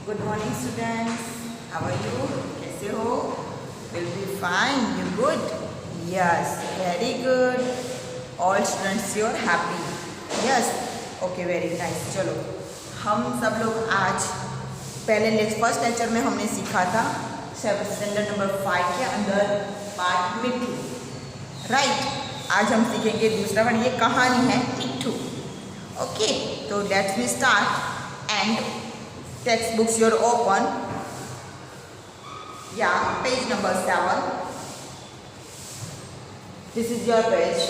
Good morning students, how are you? कैसे हो? Will be fine, you good? Yes, very good. All students you are happy? Yes, okay, very nice. चलो हम सब लोग आज पहले फर्स्ट लेक्चर में हमने सीखा था स्टैंडर्ड नंबर 5 के अंदर पार्ट मिट्टू, राइट. आज हम सीखेंगे दूसरा वर्ड. ये कहानी है मिट्टू. ओके, तो let's me start. And text books you're open. Yeah, page number 7. This is your page.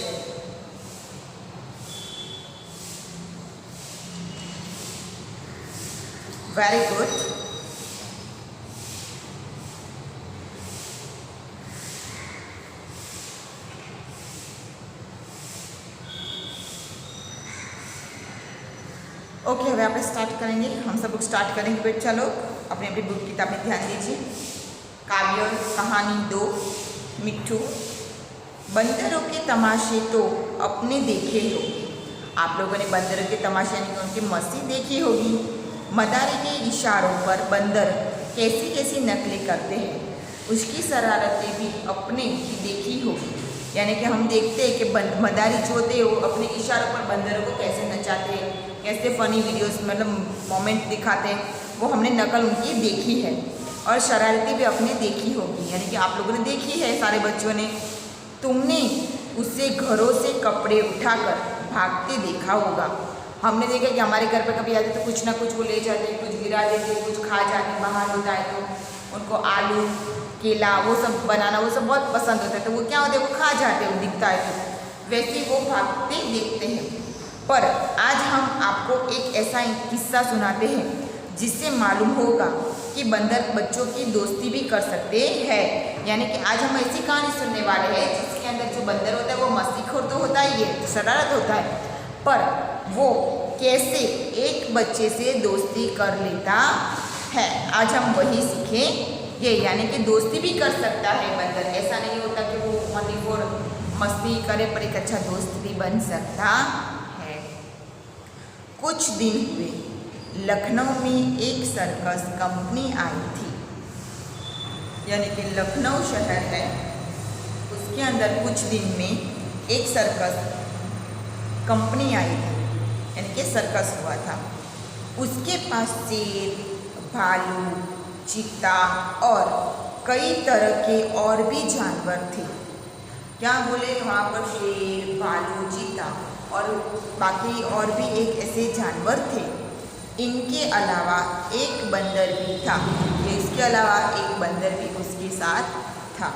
Very good. Okay, अब आप स्टार्ट करेंगे. हम सब लोग स्टार्ट करेंगे. बच्चा लोग अपनी अपनी बुक किताब में ध्यान दीजिए. काव्य कहानी 2 मिट्टू. बंदरों के तमाशे तो अपने देखे होंगे. आप लोगों ने बंदरों के तमाशे यानी कि उनकी मस्ती देखी होगी. मदारी के इशारों पर बंदर कैसी कैसी नकलें करते हैं, उसकी शरारतें भी अपने की देखी होगी. यानी कि हम देखते हैं कि मदारी जो होते हैं वो अपने इशारों पर बंदरों को कैसे नचाते हैं, कैसे फ़नी वीडियोस मतलब मोमेंट दिखाते हैं, वो हमने नकल उनकी देखी है. और शरारती भी अपने देखी होगी, यानी कि आप लोगों ने देखी है सारे बच्चों ने. तुमने उसे घरों से कपड़े उठाकर भागते देखा होगा. हमने देखा कि हमारे घर पे कभी आते तो कुछ ना कुछ वो ले जाते, कुछ गिरा देते, कुछ खा जाते. बाहर होता है तो उनको आलू केला वो सब बनाना वो सब बहुत पसंद होता है, तो वो क्या होता है वो खा जाते हैं, वो दिखता है तो वैसे वो भागते देखते हैं. पर आज हम आपको एक ऐसा किस्सा सुनाते हैं जिससे मालूम होगा कि बंदर बच्चों की दोस्ती भी कर सकते हैं. यानी कि आज हम ऐसी कहानी सुनने वाले हैं जिसके अंदर जो बंदर होता है वो मस्तीखोर तो होता ही है, शरारत होता है, पर वो कैसे एक बच्चे से दोस्ती कर लेता है. आज हम वही सीखेंगे. यानी कि दोस्ती भी कर सकता है बंदर. ऐसा नहीं होता कि वो मस्तीखोर मस्ती करे, पर एक अच्छा दोस्त भी बन सकता. कुछ दिन हुए, लखनऊ में एक सर्कस कंपनी आई थी. यानी कि लखनऊ शहर है, उसके अंदर कुछ दिन में एक सर्कस कंपनी आई थी, यानी कि सर्कस हुआ था. उसके पास शेर, भालू, चीता और कई तरह के और भी जानवर थे. क्या बोले वहाँ पर? शेर, भालू, चीता और बाकी और भी एक ऐसे जानवर थे. इनके अलावा एक बंदर भी था. इसके अलावा एक बंदर भी उसके साथ था.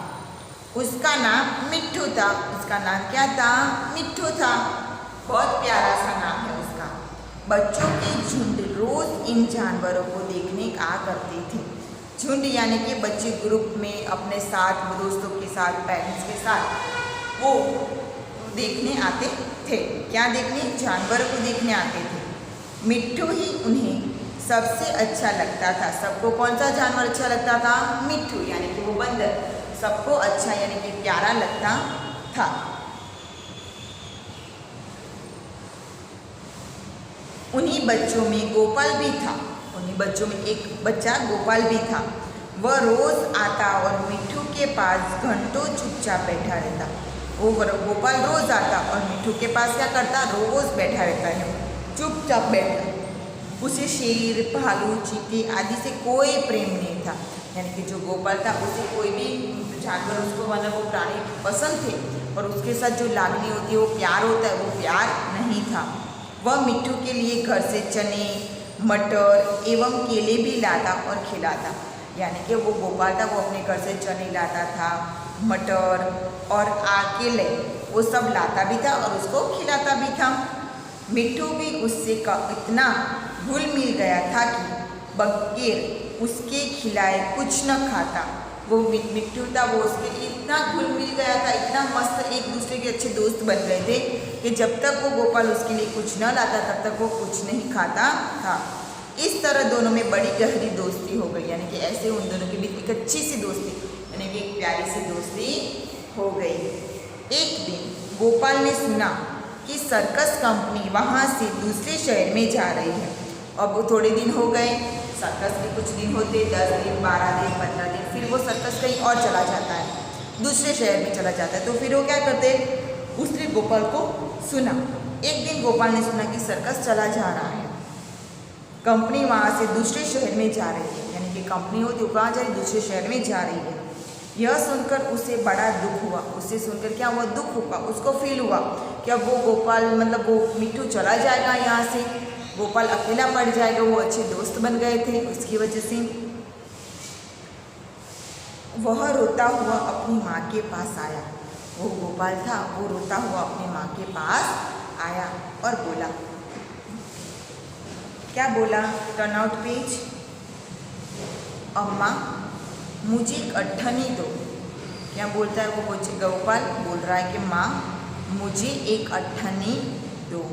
उसका नाम मिट्टू था. उसका नाम क्या था? मिट्टू था. बहुत प्यारा सा नाम है उसका. बच्चों के झुंड रोज इन जानवरों को देखने आ करते थे. झुंड यानी कि बच्चे ग्रुप में अपने साथ, दोस्तों के साथ, पेरेंट्स के साथ वो देखने आते थे. क्या देखने? जानवरों को देखने आते थे. मिट्टू ही उन्हें सबसे अच्छा लगता था. सबको कौन सा जानवर अच्छा लगता था? मिट्टू यानी कि वो बंदर सबको अच्छा यानी कि प्यारा लगता था. उन्हीं बच्चों में गोपाल भी था. उन्हीं बच्चों में एक बच्चा गोपाल भी था. वह रोज आता और मिट्टू के पास घंटों चुपचाप बैठा रहता. वो गोपाल रोज आता और मिट्टू के पास क्या करता? रोज बैठा रहता है, चुपचाप बैठा. उसे शेर, भालू, चीते आदि से कोई प्रेम नहीं था. यानी कि जो गोपाल था उसे कोई भी जानवर उसको मतलब वो प्राणी पसंद थे, और उसके साथ जो लागनी होती है वो प्यार होता है, वो प्यार नहीं था. वह मिट्टू के लिए घर से चने, मटर एवं केले भी लाता और खिलाता. यानी कि वो गोपाल था, वो अपने घर से चने लाता था, मटर और केले वो सब लाता भी था और उसको खिलाता भी था. मिट्टू भी उससे इतना घुल मिल गया था कि बगैर उसके खिलाए कुछ न खाता. वो मिट्टू था, वो उसके लिए इतना घुल मिल गया था, इतना मस्त, एक दूसरे के अच्छे दोस्त बन गए थे कि जब तक वो गोपाल उसके लिए कुछ न लाता तब तक वो कुछ नहीं खाता था. इस तरह दोनों में बड़ी गहरी दोस्ती हो गई. यानी कि ऐसे उन दोनों के बीच एक अच्छी सी दोस्ती, यानी कि एक प्यारी सी दोस्ती हो गई. एक दिन गोपाल ने सुना कि सर्कस कंपनी वहाँ से दूसरे शहर में जा रही है अब थोड़े दिन हो गए, सर्कस के कुछ दिन होते, 10 दिन, 12 दिन, 15 दिन, फिर वो सर्कस कहीं और चला जाता है, दूसरे शहर में चला जाता है। तो फिर वो क्या करते, उसने गोपाल को सुना। एक दिन गोपाल ने सुना कि सर्कस चला जा रहा है, कंपनी वहाँ से दूसरे शहर में जा रही है, यानी कि कंपनी होती वो कहाँ जा रही, दूसरे शहर में जा रही है। यह सुनकर उसे बड़ा दुख हुआ। उससे सुनकर क्या हुआ, दुख हुआ, उसको फील हुआ कि अब वो गोपाल मतलब वो मिट्टू चला जाएगा यहाँ से, गोपाल अकेला पड़ जाएगा। वो अच्छे दोस्त बन गए थे, उसकी वजह से वह रोता हुआ अपनी माँ के पास आया। वो गोपाल था, वो रोता हुआ अपनी माँ के पास आया और बोला, क्या बोला, टर्न आउट पेज, अम्मा मुझे एक अट्ठनी दो। क्या बोलता है वो बच्चे, गोपाल बोल रहा है कि माँ मुझे एक अट्ठनी दो,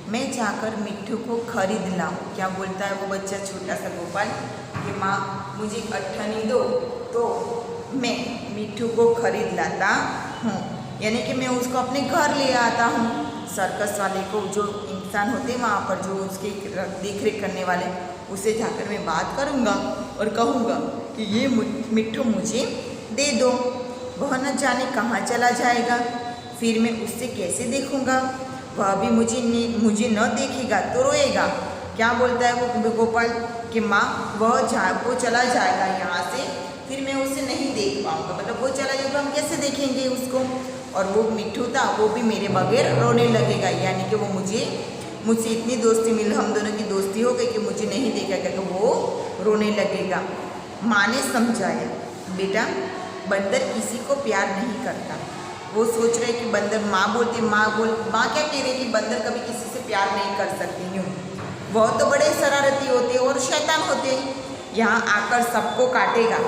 मैं जाकर मिट्टू को खरीद लाऊं। क्या बोलता है वो बच्चा, छोटा सा गोपाल, कि माँ मुझे एक अट्ठनी दो तो मैं मिट्टू को खरीद लाता हूँ, यानी कि मैं उसको अपने घर ले आता हूँ। सर्कस वाले को, जो इंसान होते हैं वहाँ पर, जो उसके देख रेख करने वाले, उसे जाकर मैं बात करूँगा और कहूँगा कि ये मिट्टू मुझे दे दो। वह न जाने कहाँ चला जाएगा, फिर मैं उससे कैसे देखूँगा, वह भी मुझे न देखेगा तो रोएगा। क्या बोलता है वो गोपाल कि माँ वो चला जाएगा यहाँ से, फिर मैं उसे नहीं देख पाऊँगा, मतलब वो चला जाएगा, हम कैसे देखेंगे उसको। और वो मिट्टू था, वो भी मेरे बगैर रोने लगेगा, यानी कि वो मुझसे इतनी दोस्ती मिल, हम दोनों की दोस्ती हो गई कि मुझे नहीं देखेगा, कि वो रोने लगेगा। माँ ने समझाया, बेटा बंदर किसी को प्यार नहीं करता। वो सोच रहे कि बंदर, माँ क्या कह रही कि बंदर कभी किसी से प्यार नहीं कर सकते, यूँ वह तो बड़े शरारती होते और शैतान होते, यहाँ आकर सबको काटेगा,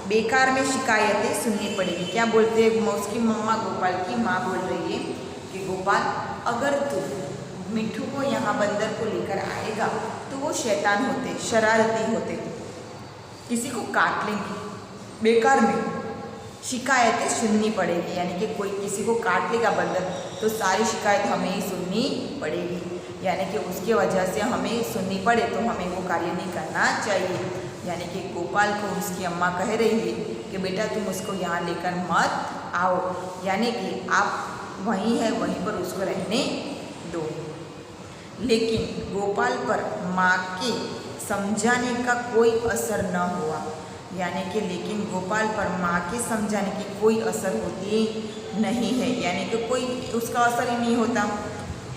बेकार में शिकायतें सुननी पड़ेगी। क्या बोलते हैं उसकी मम्मा, गोपाल की माँ बोल रही है कि गोपाल अगर तू मिट्टू को यहाँ बंदर को लेकर आएगा तो वो शैतान होते, शरारती होते, किसी को काट लेंगे, बेकार में शिकायतें सुननी पड़ेगी, यानी कि कोई किसी को काट लेगा बंदर तो सारी शिकायत हमें ही सुननी पड़ेगी, यानी कि उसके वजह से हमें सुननी पड़े तो हमें वो कार्य नहीं करना चाहिए। यानी कि गोपाल को उसकी अम्मा कह रही है कि बेटा तुम उसको यहाँ लेकर मत आओ, यानी कि आप वहीं है वहीं पर उसको रहने दो। लेकिन गोपाल पर माँ के समझाने का कोई असर न हुआ, यानी कि लेकिन गोपाल पर माँ के समझाने की कोई असर होती नहीं है, यानी कि कोई उसका असर ही नहीं होता।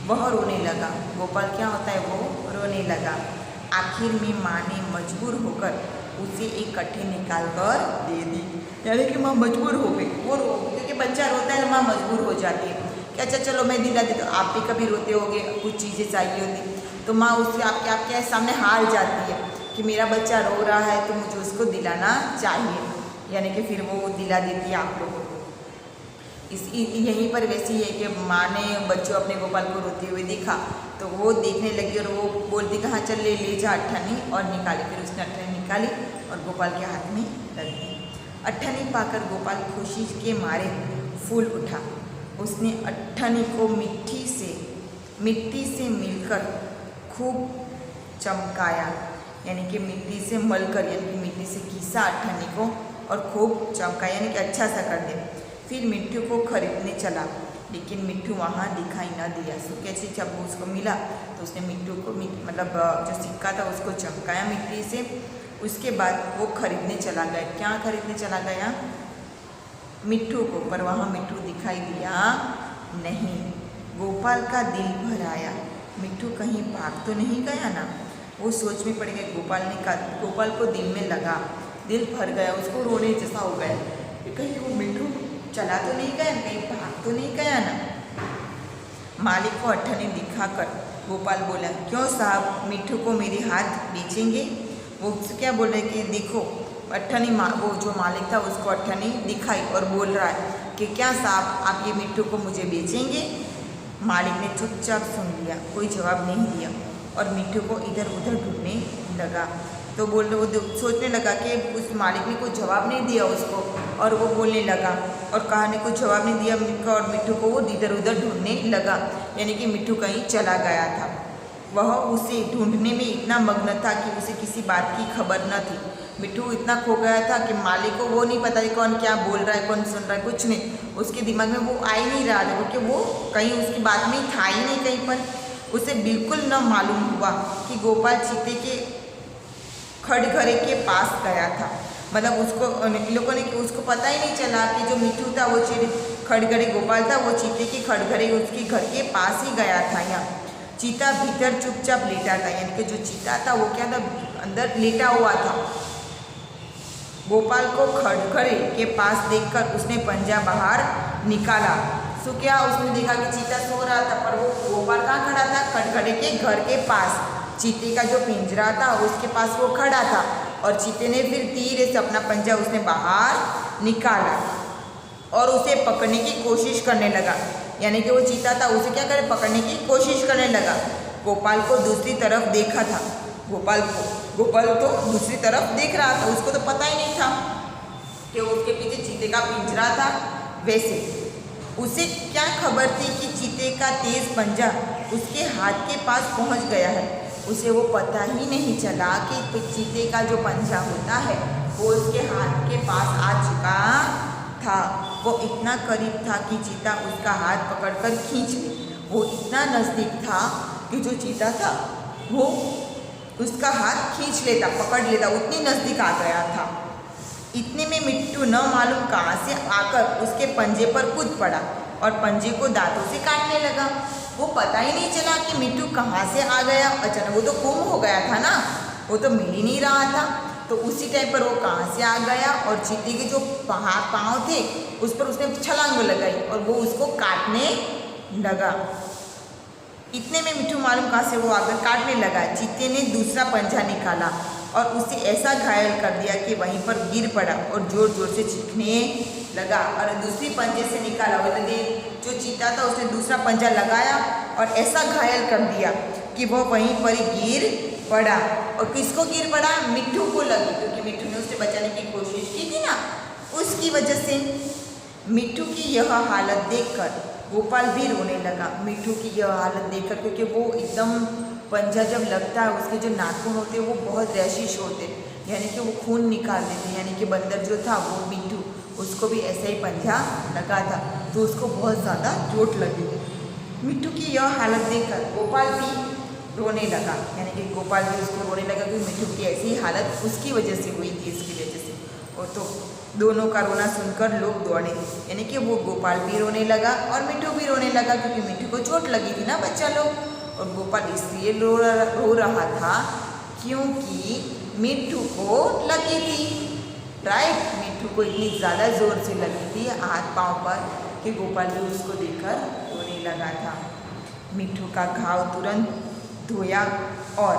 वह रोने लगा, गोपाल क्या होता है, वो रोने लगा। आखिर में माँ ने मजबूर होकर उसे एक कट्ठी निकाल कर दे दी, यानी कि माँ मजबूर हो गई, वो क्योंकि बच्चा रोता है माँ मजबूर हो जाती है कि अच्छा चलो मैं दिला देती हूँ। आप भी कभी रोते होगे, कुछ चीज़ें चाहिए होती तो माँ उससे आपके सामने हार जाती है कि मेरा बच्चा रो रहा है तो मुझे उसको दिलाना चाहिए, यानी कि फिर वो दिला देती है आप लोगों को। यहीं पर वैसी है कि माँ ने बच्चों अपने गोपाल को रोते हुए देखा तो वो देखने लगी और वो बोलती कि हाँ चल ले जा अट्ठनी, और निकाली। फिर उसने अट्ठनी निकाली और गोपाल के हाथ में रख दी। अट्ठनी पाकर गोपाल खुशी के मारे फूल उठा। उसने अट्ठनी को मिट्टी से मिलकर खूब चमकाया, यानी कि मिट्टी से मलकर, यानी कि मिट्टी से घिसा अट्ठनी को और खूब चमकाया, यानी कि अच्छा सा कर दे। फिर मिट्टू को खरीदने चला, लेकिन मिट्टू वहाँ दिखाई न दिया। सो कैसे जब उसको मिला तो उसने मिट्टू को मतलब जो सिक्का था उसको चमकाया मिट्टी से। उसके बाद वो खरीदने चला गया। क्या खरीदने चला गया? मिट्टू को, पर वहाँ मिट्टू दिखाई दिया नहीं। गोपाल का दिल भर आया, मिट्टू कहीं भाग तो नहीं गया ना। वो सोच में पड़ गया। गोपाल को दिल में लगा, दिल भर गया, उसको रोने जैसा हो गया कि कहीं वो मिट्टू चला तो नहीं गया, कहीं भाग तो नहीं गया ना। मालिक को अट्ठनी दिखाकर गोपाल बोला, क्यों साहब, मिट्टू को मेरे हाथ बेचेंगे? वो क्या बोल रहे कि देखो अट्ठनी, वो जो मालिक था उसको अट्ठनी दिखाई और बोल रहा है कि क्या साहब आप ये मिट्टू को मुझे बेचेंगे? मालिक ने चुपचाप सुन लिया, कोई जवाब नहीं दिया और मिट्टू को इधर उधर ढूंढने लगा। तो वो सोचने लगा कि उस मालिक ने कोई जवाब नहीं दिया उसको, और वो बोलने लगा और कहा ने कुछ जवाब नहीं दिया और मिट्टू को वो इधर उधर ढूंढने लगा, यानी कि मिट्टू कहीं चला गया था। वह उसे ढूंढने में इतना मग्न था कि उसे किसी बात की खबर न थी। मिट्टू इतना खो गया था कि मालिक को वो नहीं पता कि कौन क्या बोल रहा है, कौन सुन रहा है, कुछ नहीं उसके दिमाग में वो आ ही नहीं रहा था, क्योंकि वो कहीं उसकी बात में था ही नहीं कहीं पर। उसे बिल्कुल न मालूम हुआ कि गोपाल चीते के खड़घरे के पास गया था। मतलब उसको इन लोगों ने उसको पता ही नहीं चला कि जो मिट्टू था वो खड़घरे गोपाल था, वो चीते के खड़घरे उसके घर के पास ही गया था। यहाँ चीता भीतर चुपचाप लेटा था, यानी कि जो चीता था वो क्या था, अंदर लेटा हुआ था। गोपाल को खड़घरे के पास देखकर उसने पंजा बाहर निकाला। सो क्या उसने देखा कि चीता सो रहा था, पर वो गोपाल कहाँ खड़ा था, खड़घरे के घर के पास। चीते का जो पिंजरा था उसके पास वो खड़ा था, और चीते ने फिर धीरे से अपना पंजा उसने बाहर निकाला और उसे पकड़ने की कोशिश करने लगा। यानी कि वो चीता था, उसे क्या करे, पकड़ने की कोशिश करने लगा। गोपाल को दूसरी तरफ देखा था, गोपाल तो दूसरी तरफ देख रहा था, उसको तो पता ही नहीं था कि उसके पीछे चीते का पिंजरा था। वैसे उसे क्या खबर थी कि चीते का तेज पंजा उसके हाथ के पास पहुंच गया है। उसे वो पता ही नहीं चला कि चीते का जो पंजा होता है वो उसके हाथ के पास आ चुका था। वो इतना करीब था कि चीता उसका हाथ पकड़कर खींच ले। वो इतना नज़दीक था कि जो चीता था वो उसका हाथ खींच लेता, पकड़ लेता, उतनी नज़दीक आ गया था। इतने में मिट्टू न मालूम कहाँ से आकर उसके पंजे पर कूद पड़ा और पंजे को दांतों से काटने लगा। वो पता ही नहीं चला कि मिट्टू कहाँ से आ गया। अचानक वो तो गुम हो गया था ना, वो तो मिल ही नहीं रहा था। तो उसी टाइम पर वो कहाँ से आ गया और चीते के जो पाँव थे उस पर उसने छलांग लगाई और वो उसको काटने लगा। इतने में मिट्टू मालूम कहाँ से वो आकर काटने लगा। चीते ने दूसरा पंजा निकाला और उसे ऐसा घायल कर दिया कि वहीं पर गिर पड़ा और जोर जोर से चीखने लगा। और दूसरी पंजे से निकाला, मतलब जो चीता था उसने दूसरा पंजा लगाया और ऐसा घायल कर दिया कि वो वहीं पर ही गिर पड़ा। और किसको गिर पड़ा, मिट्टू को लगी, क्योंकि मिट्टू ने उसे बचाने की कोशिश की थी ना, उसकी वजह से। मिट्टू की यह हालत देखकर गोपाल भी रोने लगा। मिट्टू की यह हालत देखकर, क्योंकि वो एकदम पंजा जब लगता है उसके जो नाखून होते हैं वो बहुत रैशिश होते, यानी कि वो खून निकाल देते। यानी कि बंदर जो था वो मिट्टू, उसको भी ऐसा ही पंजा लगा था, तो उसको बहुत ज़्यादा चोट लगी। मिट्टू की यह हालत देखकर गोपाल भी रोने लगा, यानी कि गोपाल भी उसको रोने लगा कि मिट्टू की ऐसी हालत उसकी वजह से हुई थी, इसकी वजह से। और तो दोनों का रोना सुनकर लोग दौड़े, यानी कि वो गोपाल भी रोने लगा और मिट्टू भी रोने लगा, क्योंकि मिट्टू को चोट लगी थी ना बच्चा लोग। और गोपाल इसलिए रो रहा था क्योंकि मिट्टू को लगी थी, राइट। मिट्टू को इतनी ज़्यादा ज़ोर से लगी थी हाथ पाँव पर कि गोपाल भी उसको देखकर रोने लगा था। मिट्टू का घाव तुरंत धोया और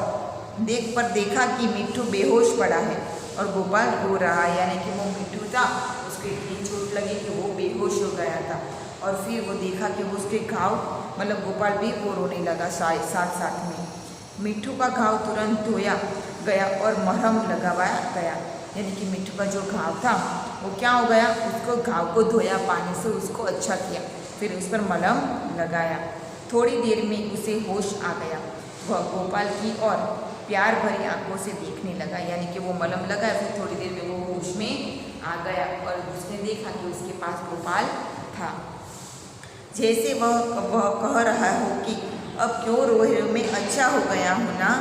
देखा कि मिट्टू बेहोश पड़ा है और गोपाल रो रहा है, यानी कि वो मिट्टू था, उसको इतनी चोट लगी कि वो बेहोश हो गया था। और फिर वो देखा कि वो उसके घाव, मतलब गोपाल भी वो रोने लगा साथ में। मिट्टू का घाव तुरंत धोया गया और मरहम लगाया गया, यानी कि मिट्टू का जो घाव था वो क्या हो गया, उसको घाव को धोया पानी से, उसको अच्छा किया, फिर उस पर मलहम लगाया। थोड़ी देर में उसे होश आ गया। वह गोपाल की ओर प्यार भरी आंखों से देखने लगा, यानी कि वो मलहम लगाया, फिर थोड़ी देर में वो होश में आ गया और उसने देखा कि उसके पास गोपाल था। जैसे वह कह रहा हो कि अब क्यों रो रहे हो, मैं अच्छा हो गया हूँ ना।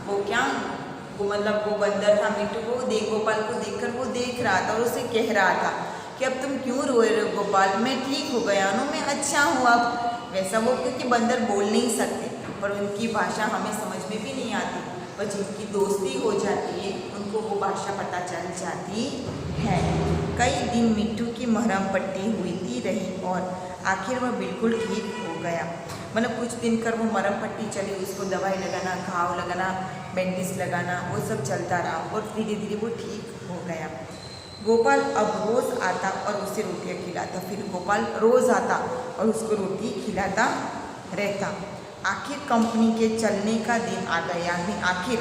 वो मतलब वो बंदर था, मिट्टू को गोपाल को देखकर वो देख रहा था और उसे कह रहा था कि अब तुम क्यों रो रहे हो गोपाल, मैं ठीक हो गया हूँ, मैं अच्छा हूँ अब। वैसा वो, क्योंकि बंदर बोल नहीं सकते पर उनकी भाषा हमें समझ में भी नहीं आती, पर जिनकी दोस्ती हो जाती है उनको वो भाषा पता चल जाती है। कई दिन मिट्टू की मरहम पट्टी हुई रही और आखिर वह बिल्कुल ठीक हो गया। मतलब कुछ दिन कर वो मरहम पट्टी चली, उसको दवाई लगाना, घाव लगाना, बैंडेज लगाना, वो सब चलता रहा और धीरे धीरे वो ठीक हो गया। गोपाल अब रोज़ आता और उसे रोटियाँ खिलाता, फिर गोपाल रोज़ आता और उसको रोटी खिलाता रहता। आखिर कंपनी के चलने का दिन आ गया, यानी आखिर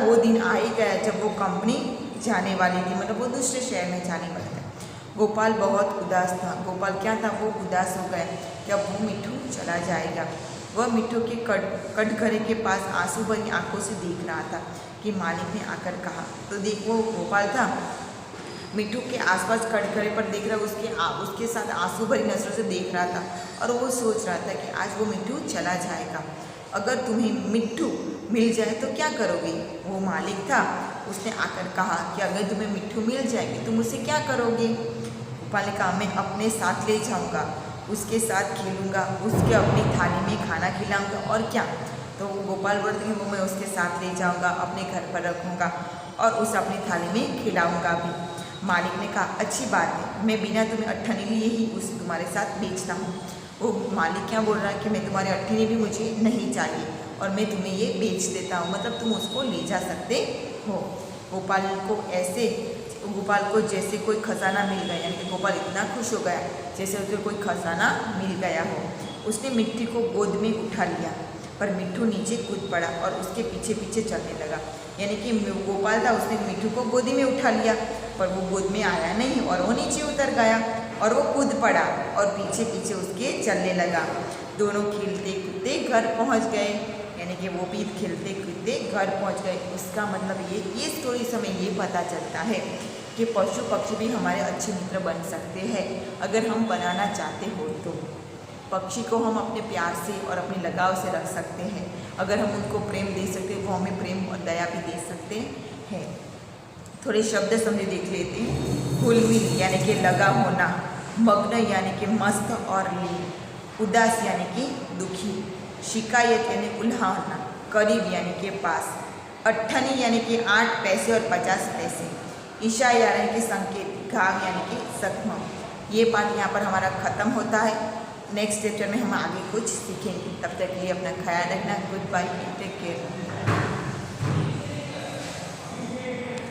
वो दिन आ ही गया जब वो कंपनी जाने वाली थी, मतलब वो दूसरे शहर में जाने वाला था। गोपाल बहुत उदास था। गोपाल क्या था, वो उदास हो गया कि अब वो मिट्टू चला जाएगा। वह मिट्टू के कटघरे के पास आंसू भरी आंखों से देख रहा था कि मालिक ने आकर कहा। तो देख वो गोपाल था, मिट्टू के आसपास कटघरे पर देख रहा, उसके साथ आंसू भरी नजरों से देख रहा था और वो सोच रहा था कि आज वो मिट्टू चला जाएगा। अगर तुम्हें मिट्टू मिल जाए तो क्या करोगे? वो मालिक था, उसने आकर कहा कि अगर तुम्हें मिट्टू मिल जाएगी तुम उसे क्या करोगे? गोपाल ने कहा मैं अपने साथ ले जाऊंगा, उसके साथ खेलूंगा, उसके अपनी थाली में खाना खिलाऊंगा और क्या। तो वो गोपाल बोलते हैं वो मैं उसके साथ ले जाऊंगा, अपने घर पर रखूंगा और उसे अपनी थाली में खिलाऊंगा भी। मालिक ने कहा अच्छी बात है, मैं बिना तुम्हें अट्ठनी लिए ही उसे तुम्हारे साथ बेचता हूँ। वो मालिक क्या बोल रहा है कि मैं तुम्हारे अट्ठनी भी मुझे नहीं चाहिए और मैं तुम्हें ये बेच देता हूँ, मतलब तुम उसको ले जा सकते हो। गोपाल को जैसे कोई खजाना मिल गया, यानी कि गोपाल इतना खुश हो गया जैसे उसे कोई खजाना मिल गया हो। उसने मिट्टी को गोद में उठा लिया पर मिट्टू नीचे कूद पड़ा और उसके पीछे पीछे चलने लगा। यानी कि गोपाल था, उसने मिट्टू को गोदी में उठा लिया पर वो गोद में आया नहीं और वो नीचे उतर गया और वो कूद पड़ा और पीछे पीछे उसके चलने लगा। दोनों खेलते कूदते घर पहुंच गए, यानी कि वो भी खेलते कूदते घर पहुंच गए। उसका मतलब ये स्टोरी से हमें ये पता चलता है कि पशु पक्षी भी हमारे अच्छे मित्र बन सकते हैं अगर हम बनाना चाहते हो तो। पक्षी को हम अपने प्यार से और अपने लगाव से रख सकते हैं। अगर हम उनको प्रेम दे सकते हैं वो हमें प्रेम और दया भी दे सकते हैं। थोड़े शब्द समझे देख लेते हैं। हुलमिल यानी कि लगा होना, मग्न यानी कि मस्त और लीन, उदास यानी कि दुखी, शिकायत यानी उल्हाना, करीब यानी कि पास, अट्ठनी यानी कि 8 पैसे और 50 पैसे, ईशा यानी कि संकेत, घाव यानी कि जख्म। ये पाठ यहाँ पर हमारा ख़त्म होता है। नेक्स्ट चैप्टर में हम आगे कुछ सीखेंगे। तब तक के लिए अपना ख्याल रखना। Goodbye, take care.